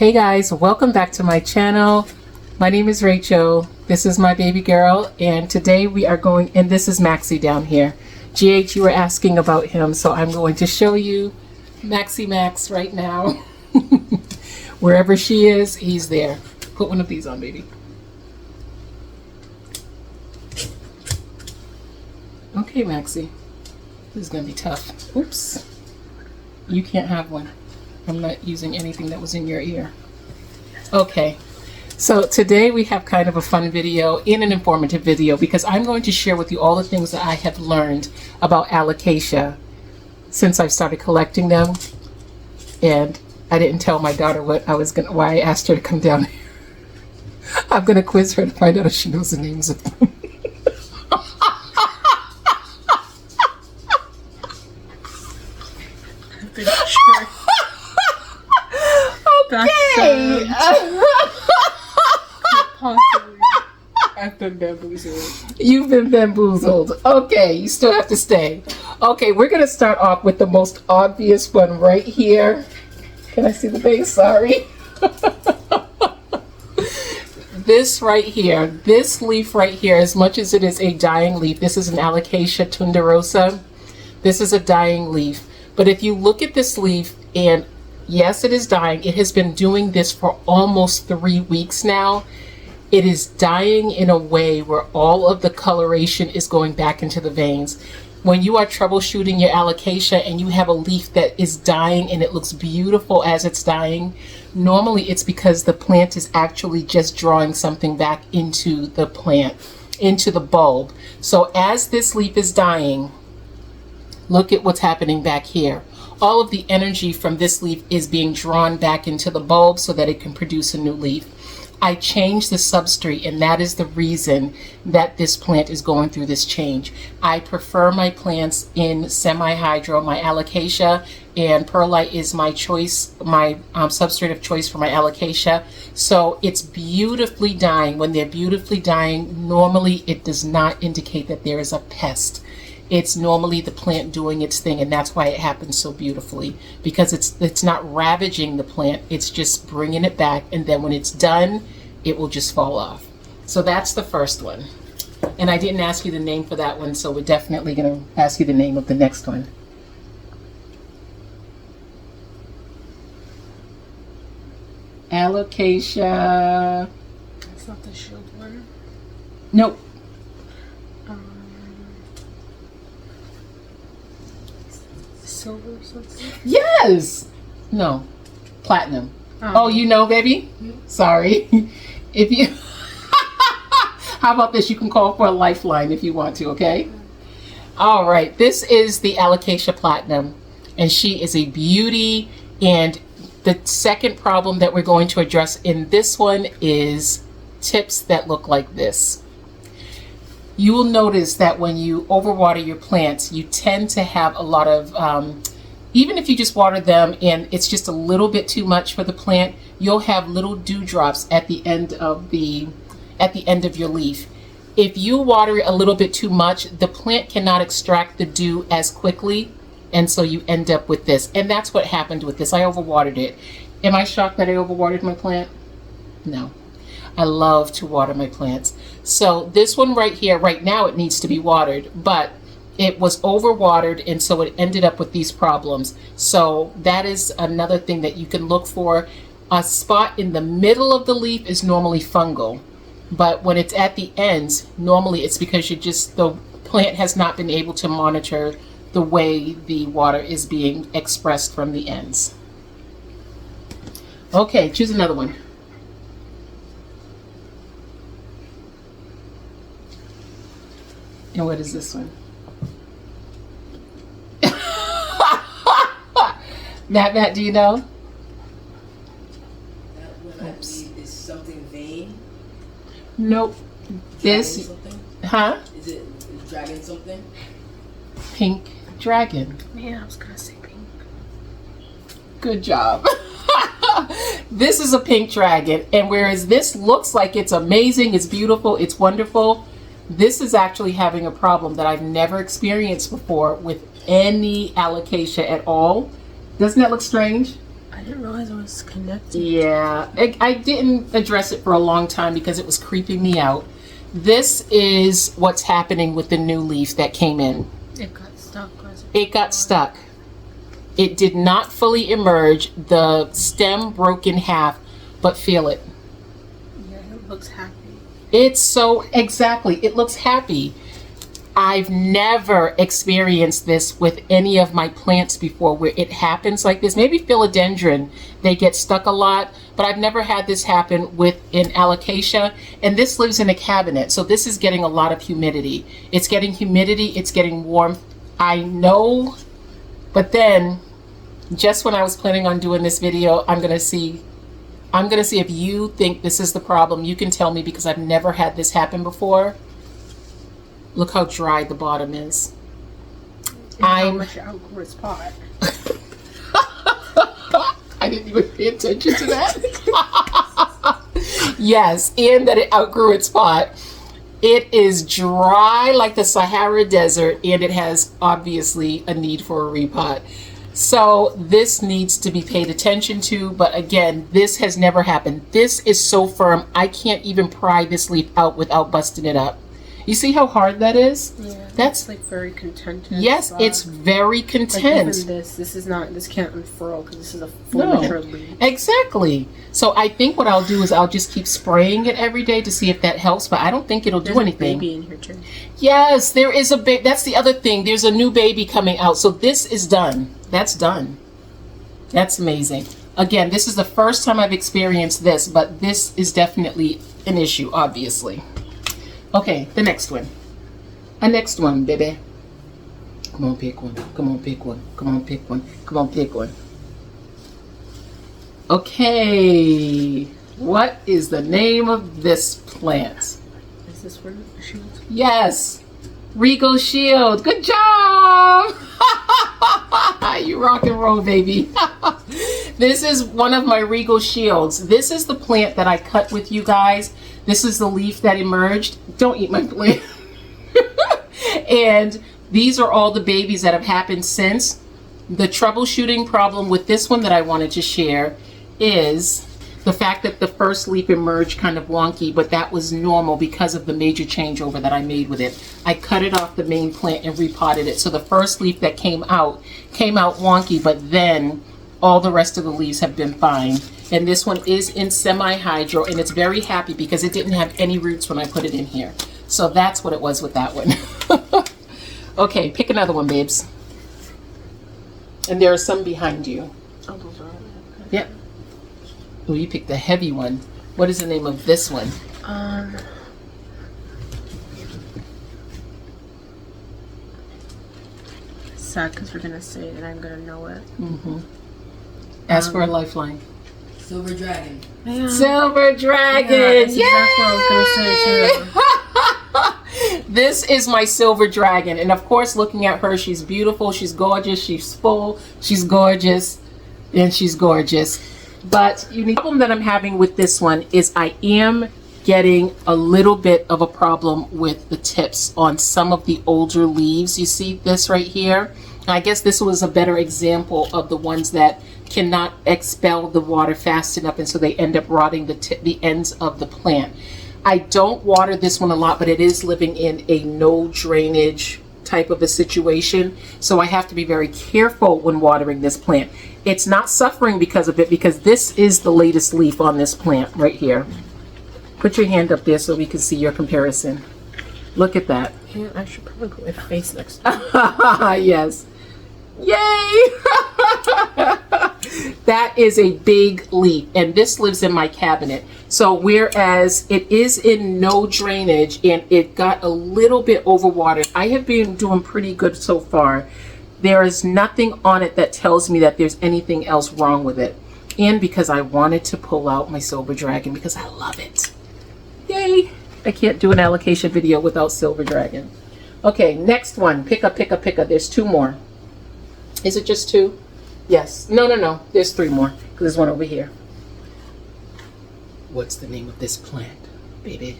Hey guys, welcome back to my channel. My name is Rachel. This is my baby girl, and today we are going, and this is Maxie down here. GH, you were asking about him, so I'm going to show you Maxie Max right now. Wherever she is, he's there. Put one of these on, baby. Okay, Maxie. This is going to be tough. Oops. You can't have one. I'm not using anything that was in your ear. Okay, so today we have kind of a fun video and an informative video because I'm going to share with you all the things that I have learned about Alocasia since I've started collecting them. And I didn't tell my daughter why I asked her to come down here. I'm going to quiz her to find out if she knows the names of them. Sure. Okay. Possibly. I've been bamboozled. You've been bamboozled. Okay, you still have to stay. Okay, we're going to start off with the most obvious one right here. Can I see the base? Sorry. This right here, this leaf right here, as much as it is a dying leaf, this is an Alocasia tuberosa. This is a dying leaf. But if you look at this leaf, and yes, it is dying. It has been doing this for almost 3 weeks now. It is dying in a way where all of the coloration is going back into the veins. When you are troubleshooting your Alocasia and you have a leaf that is dying and it looks beautiful as it's dying, normally it's because the plant is actually just drawing something back into the plant, into the bulb. So as this leaf is dying, look at what's happening back here. All of the energy from this leaf is being drawn back into the bulb so that it can produce a new leaf. I changed the substrate, and that is the reason that this plant is going through this change. I prefer my plants in semi-hydro. My Alocasia and perlite is my choice, my substrate of choice for my Alocasia. So it's beautifully dying. When they're beautifully dying, normally it does not indicate that there is a pest. It's normally the plant doing its thing, and that's why it happens so beautifully, because it's not ravaging the plant, it's just bringing it back, and then when it's done, it will just fall off. So that's the first one. And I didn't ask you the name for that one, so we're definitely going to ask you the name of the next one. Alocasia. That's not the shield one. Nope. Silver or something? Yes! No. Platinum. Oh, you know, baby? Sorry. If you... How about this? You can call for a lifeline if you want to, okay? All right. This is the Alocasia Platinum, and she is a beauty. And the second problem that we're going to address in this one is tips that look like this. You will notice that when you overwater your plants, you tend to have a lot of, even if you just water them and it's just a little bit too much for the plant, you'll have little dewdrops at the end of your leaf. If you water it a little bit too much, the plant cannot extract the dew as quickly, and so you end up with this. And that's what happened with this. I overwatered it. Am I shocked that I overwatered my plant? No. I love to water my plants. So this one right here, right now it needs to be watered, but it was overwatered, and so it ended up with these problems. So that is another thing that you can look for. A spot in the middle of the leaf is normally fungal, but when it's at the ends, normally it's because the plant has not been able to monitor the way the water is being expressed from the ends. Okay, choose another one. And what is this one? Matt, do you know? That one is something vain? Nope. This, huh? Is it dragon something? Pink dragon. Yeah, I was gonna say pink. Good job. This is a pink dragon, and whereas this looks like it's amazing, it's beautiful, it's wonderful, this is actually having a problem that I've never experienced before with any Alocasia at all. Doesn't that look strange? I didn't realize it was connected. Yeah, I didn't address it for a long time because it was creeping me out. This is what's happening with the new leaf that came in. It got stuck. It got stuck. It did not fully emerge. The stem broke in half, but feel it. Yeah, it looks happy. It's so, exactly, it looks happy. I've never experienced this with any of my plants before where it happens like this. Maybe philodendron, they get stuck a lot, but I've never had this happen with an alocasia. And this lives in a cabinet, so this is getting a lot of humidity. It's getting humidity, it's getting warmth. I know, but then just when I was planning on doing this video, I'm gonna see if you think this is the problem. You can tell me because I've never had this happen before. Look how dry the bottom is. And how much it outgrew its pot. I didn't even pay attention to that. Yes, and that it outgrew its pot. It is dry like the Sahara Desert, and it has obviously a need for a repot. So this needs to be paid attention to, but again, this has never happened. This is so firm, I can't even pry this leaf out without busting it up. You see how hard that is? Yeah, that's like very content. Yes, it's very content. Like even this can't unfurl because this is a full mature leaf. Exactly. So I think what I'll do is I'll just keep spraying it every day to see if that helps, but I don't think it'll do anything. There's a baby in here too. Yes, there is a baby. That's the other thing. There's a new baby coming out. So this is done. That's done. That's amazing. Again, this is the first time I've experienced this, but this is definitely an issue, obviously. Okay, the next one. A next one, baby. Come on, pick one. Come on, pick one. Come on, pick one. Come on, pick one. Okay. What is the name of this plant? Is this where the shield? Yes. Regal Shield. Good job. You rock and roll, baby. This is one of my Regal Shields. This is the plant that I cut with you guys. This is the leaf that emerged. Don't eat my plant. And these are all the babies that have happened since. The troubleshooting problem with this one that I wanted to share is the fact that the first leaf emerged kind of wonky, but that was normal because of the major changeover that I made with it. I cut it off the main plant and repotted it. So the first leaf that came out wonky, but then all the rest of the leaves have been fine. And this one is in semi-hydro, and it's very happy because it didn't have any roots when I put it in here. So that's what it was with that one. Okay, pick another one, babes. And there are some behind you. Oh, those are. Yep. Oh, you picked the heavy one. What is the name of this one? Sad because we're gonna say it and I'm gonna know it. Mm-hmm. Ask for a lifeline. Silver dragon. Yeah. Silver dragon! Yeah, that's exactly what I was gonna say too. This is my silver dragon, and of course, looking at her, she's beautiful, she's gorgeous, she's full, she's gorgeous, and she's gorgeous. But the problem that I'm having with this one is I am getting a little bit of a problem with the tips on some of the older leaves. You see this right here? I guess this was a better example of the ones that cannot expel the water fast enough, and so they end up rotting the ends of the plant. I don't water this one a lot, but it is living in a no drainage type of a situation, so I have to be very careful when watering this plant. It's not suffering because of it, because this is the latest leaf on this plant right here. Put your hand up there so we can see your comparison. Look at that. Yeah, I should probably put my face next to it. Yes. Yay! That is a big leaf, and this lives in my cabinet. So whereas it is in no drainage and it got a little bit overwatered, I have been doing pretty good so far. There is nothing on it that tells me that there's anything else wrong with it. And because I wanted to pull out my silver dragon because I love it. Yay! I can't do an allocation video without silver dragon. Okay, next one. Pick up. There's two more. Is it just two? Yes. No. There's three more. Because there's one over here. What's the name of this plant, baby?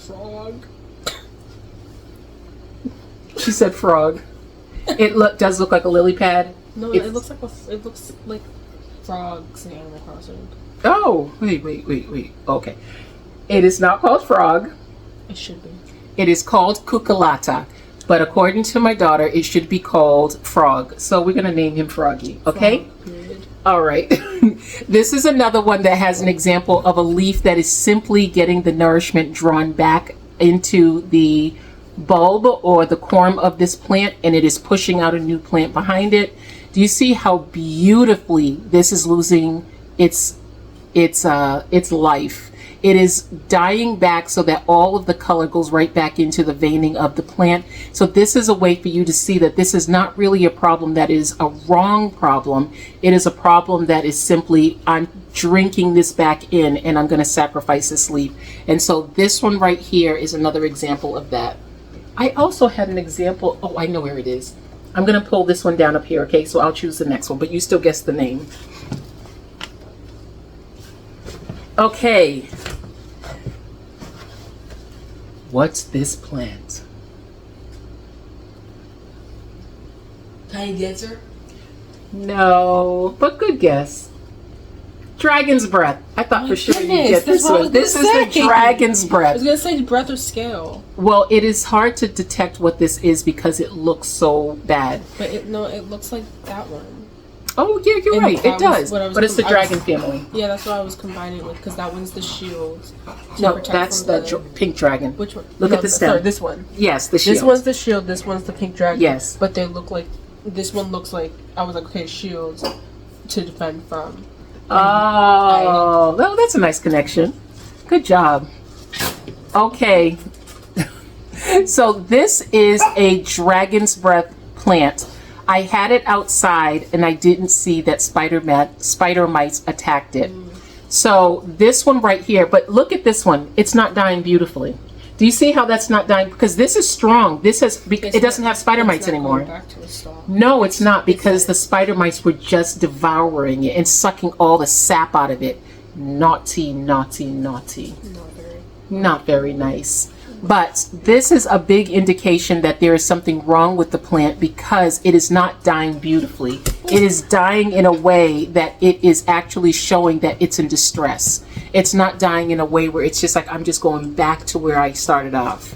Frog. She said frog. It does look like a lily pad. No, It's- it looks like it looks like frogs in Animal Crossing. Oh, wait. Okay. It is not called frog. It should be. It is called cuculata. But according to my daughter, it should be called frog. So we're going to name him Froggy. Okay? Frog, period. All right. This is another one that has an example of a leaf that is simply getting the nourishment drawn back into the bulb or the corm of this plant, and it is pushing out a new plant behind it. Do you see how beautifully this is losing its life? It is dying back so that all of the color goes right back into the veining of the plant. So this is a way for you to see that this is not really a problem that is a wrong problem. It is a problem that is simply, I'm drinking this back in and I'm going to sacrifice this leaf. And so this one right here is another example of that. I also had an example. Oh, I know where it is. I'm going to pull this one down up here. Okay, so I'll choose the next one, but you still guess the name. Okay. What's this plant? Tiny dancer. No, but good guess. Dragon's breath. I thought for sure you'd goodness, get this that's what I one. was This is gonna the say. dragon's I breath. was gonna say breath or scale, Well, it is hard to detect what this is because it looks so bad. but it looks like that one. Oh, yeah, you're And right. that It does. was what I was But it's the com- I was- dragon family. Yeah, that's what I was combining with because that one's the shield. to No, protect that's from the pink dragon. Which one? Look at the stem. Sorry, this one. Yes, the shield. This one's the shield. This one's the pink dragon. Yes. But they look like. This one looks like. I was like, okay, shields to defend from. Oh, well, that's a nice connection. Good job. Okay. So this is a dragon's breath plant. I had it outside and I didn't see that spider mites attacked it. So this one right here, but look at this one. It's not dying beautifully. Do you see how that's not dying? Because this is strong. This has, it doesn't have spider mites anymore. Back to a stalk. No, it's not, because the spider mites were just devouring it and sucking all the sap out of it. Naughty, naughty, naughty. Not very nice. But this is a big indication that there is something wrong with the plant because it is not dying beautifully. It is dying in a way that it is actually showing that it's in distress. It's not dying in a way where it's just like, I'm just going back to where I started off.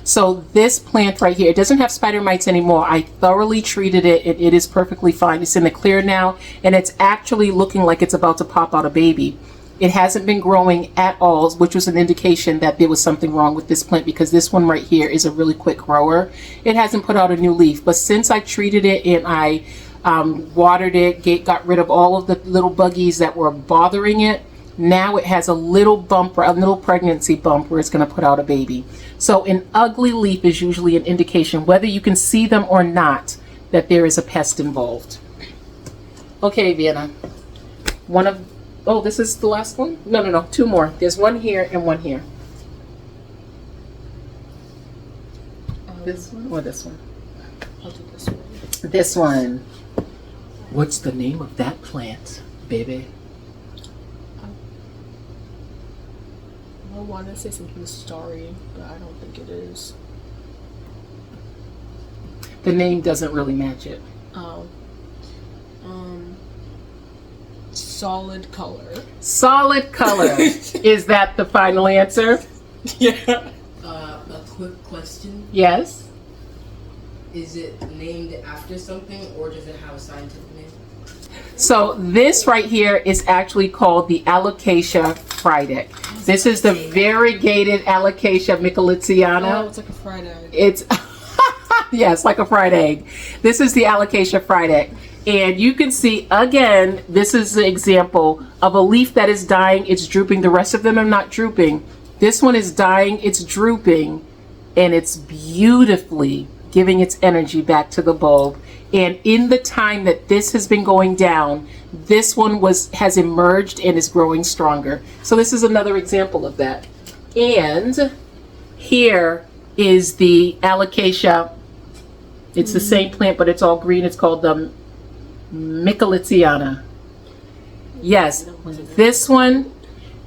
So this plant right here, it doesn't have spider mites anymore. I thoroughly treated it and it is perfectly fine. It's in the clear now and it's actually looking like it's about to pop out a baby. It hasn't been growing at all, which was an indication that there was something wrong with this plant because this one right here is a really quick grower. It hasn't put out a new leaf, but since I treated it and I watered it, got rid of all of the little buggies that were bothering it, now it has a little bump, a little pregnancy bump where it's going to put out a baby. So an ugly leaf is usually an indication, whether you can see them or not, that there is a pest involved. Okay, Vienna. Oh, this is the last one? No. Two more. There's one here and one here. This one or this one? I'll do this one. This one. What's the name of that plant, baby? I want to say something starry, but I don't think it is. The name doesn't really match it. Oh. Solid color. Solid color. Is that the final answer? Yeah. A quick question. Yes. Is it named after something or does it have a scientific name? So this right here is actually called the Alocasia friedek. This is the variegated Alocasia Oh, michelitziana. it's like a fried egg. It's yes, like a fried egg. This is the Alocasia friedek. And you can see, again, this is the example of a leaf that is dying, it's drooping. The rest of them are not drooping. This one is dying, it's drooping, and it's beautifully giving its energy back to the bulb. And in the time that this has been going down, this one has emerged and is growing stronger. So this is another example of that. And here is the Alocasia. It's the same plant, but it's all green. It's called the michelitziana. Yes, this one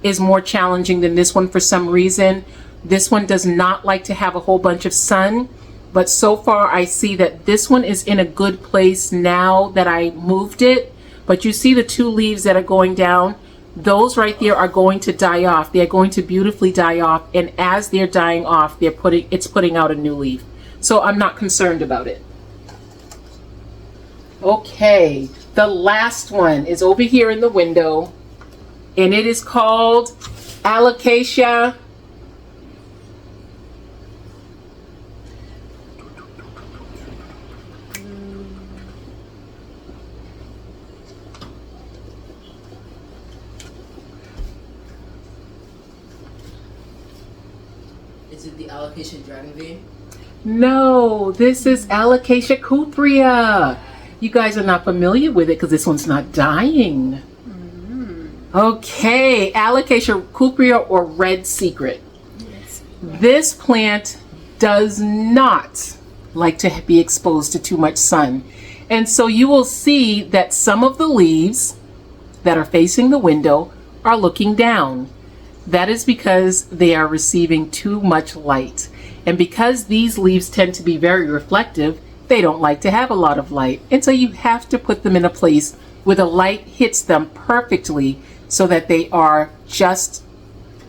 is more challenging than this one for some reason. This one does not like to have a whole bunch of sun. But so far I see that this one is in a good place now that I moved it. But you see the 2 leaves that are going down? Those right there are going to die off. They're going to beautifully die off. And as they're dying off, it's putting out a new leaf. So I'm not concerned about it. Okay, the last one is over here in the window, and it is called Alocasia. Is it the Alocasia dragon vein? No, this is Alocasia cuprea. You guys are not familiar with it because this one's not dying. Okay, Alocasia cuprea or red secret. This plant does not like to be exposed to too much sun. And so you will see that some of the leaves that are facing the window are looking down. That is because they are receiving too much light. And because these leaves tend to be very reflective, they don't like to have a lot of light. And so you have to put them in a place where the light hits them perfectly so that they are just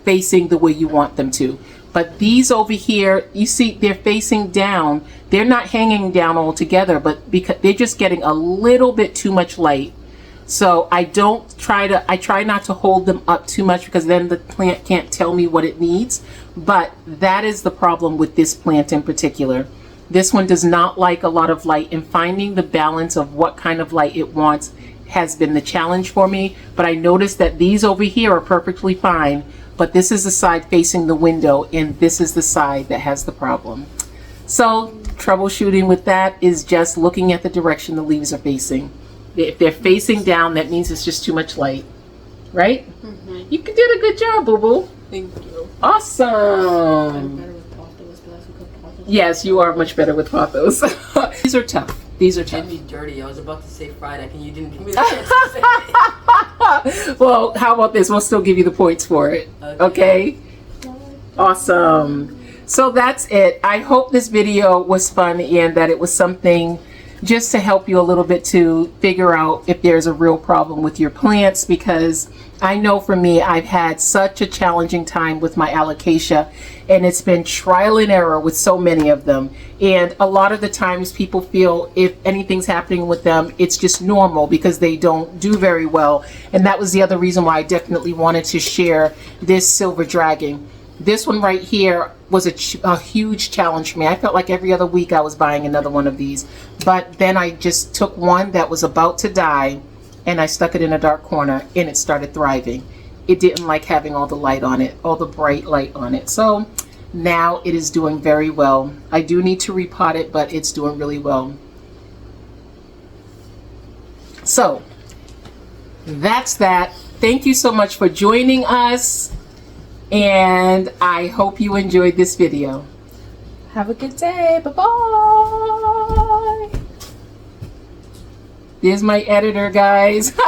facing the way you want them to. But these over here, you see they're facing down. They're not hanging down altogether, but because they're just getting a little bit too much light. So I try not to hold them up too much because then the plant can't tell me what it needs. But that is the problem with this plant in particular. This one does not like a lot of light, and finding the balance of what kind of light it wants has been the challenge for me. But I noticed that these over here are perfectly fine, but this is the side facing the window, and this is the side that has the problem. So troubleshooting with that is just looking at the direction the leaves are facing. If they're facing down, that means it's just too much light, right? Mm-hmm. You did a good job, boo-boo. Thank you. Awesome. I'm better with pothos, but I cook pothos. Yes, you are much better with pothos. These are tough. These are tough. It'd be dirty. I was about to say fried egg, and you didn't give me the chance to say it. Well, how about this? We'll still give you the points for it. Okay? Awesome. So that's it. I hope this video was fun and that it was something just to help you a little bit to figure out if there's a real problem with your plants, because I know for me, I've had such a challenging time with my alocasia, and it's been trial and error with so many of them. And a lot of the times people feel if anything's happening with them, it's just normal because they don't do very well. And that was the other reason why I definitely wanted to share this silver dragon. This one right here was a huge challenge for me. I felt like every other week I was buying another one of these. But then I just took one that was about to die and I stuck it in a dark corner and it started thriving. It didn't like having all the light on it, all the bright light on it. So now it is doing very well. I do need to repot it, but it's doing really well. So that's that. Thank you so much for joining us. And I hope you enjoyed this video. Have a good day. Bye-bye. There's my editor, guys.